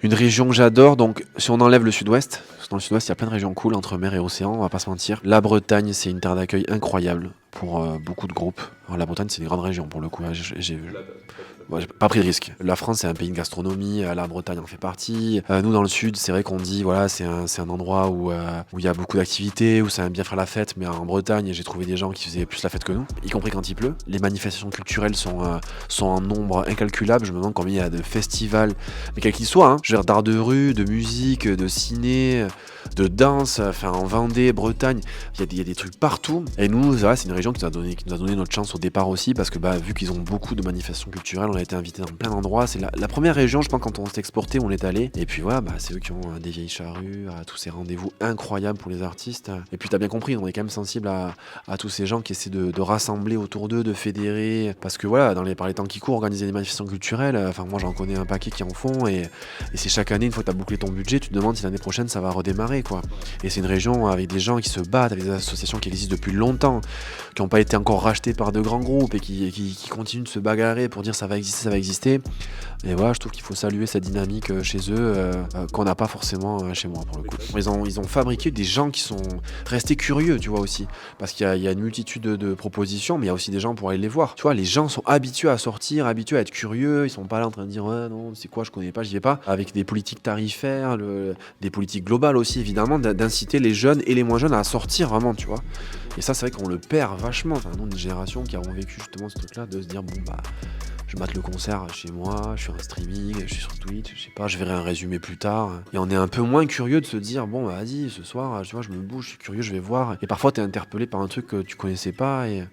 Une région que j'adore, donc si on enlève le sud-ouest, parce que dans le sud-ouest il y a plein de régions cool entre mer et océan, on va pas se mentir. La Bretagne, c'est une terre d'accueil incroyable pour beaucoup de groupes. Alors, la Bretagne, c'est une grande région pour le coup, hein, j'ai pas pris de risque. La France, c'est un pays de gastronomie, la Bretagne en fait partie. Nous, dans le sud, c'est vrai qu'on dit, voilà, c'est un endroit où il y a beaucoup d'activités, où ça aime bien faire la fête, mais en Bretagne, j'ai trouvé des gens qui faisaient plus la fête que nous, y compris quand il pleut. Les manifestations culturelles sont en nombre incalculable. Je me demande combien il y a de festivals, mais quels qu'ils soient, hein. Je veux dire, d'art de rue, de musique, de ciné, de danse, enfin en Vendée, Bretagne, il y a des trucs partout. Et nous, voilà, c'est une région qui nous a donné notre chance au départ aussi, parce que bah, vu qu'ils ont beaucoup de manifestations culturelles, on a été invités dans plein d'endroits. C'est la première région, je pense, quand on s'est exporté, on est allé. Et puis voilà, bah, c'est eux qui ont des vieilles charrues, tous ces rendez-vous incroyables pour les artistes. Et puis t'as bien compris, on est quand même sensible à tous ces gens qui essaient de rassembler autour d'eux, de fédérer. Parce que voilà, par les temps qui courent, organiser des manifestations culturelles, enfin moi j'en connais un paquet qui en font. Et c'est chaque année, une fois que t'as bouclé ton budget, tu te demandes si l'année prochaine ça va redémarrer, quoi. Et c'est une région avec des gens qui se battent, avec des associations qui existent depuis longtemps, qui n'ont pas été encore rachetées par de grands groupes et qui continuent de se bagarrer pour dire ça va exister, ça va exister. Et voilà, je trouve qu'il faut saluer cette dynamique chez eux, qu'on n'a pas forcément chez moi pour le coup. Ils ont fabriqué des gens qui sont restés curieux, tu vois aussi. Parce qu'il y a une multitude de propositions, mais il y a aussi des gens pour aller les voir. Tu vois, les gens sont habitués à sortir, habitués à être curieux, ils sont pas là en train de dire ouais, non, c'est quoi, je connais pas, j'y vais pas. Avec des politiques tarifaires, des politiques globales aussi évidemment, d'inciter les jeunes et les moins jeunes à sortir vraiment, tu vois. Et ça, c'est vrai qu'on le perd vachement. Enfin, nous, une génération qui avons vécu justement ce truc-là, de se dire bon bah, je mate le concert chez moi, je fais un streaming, je suis sur Twitch, je sais pas, je verrai un résumé plus tard. Et on est un peu moins curieux de se dire bon bah, vas-y, ce soir, tu vois, je me bouge, je suis curieux, je vais voir. Et parfois, t'es interpellé par un truc que tu connaissais pas et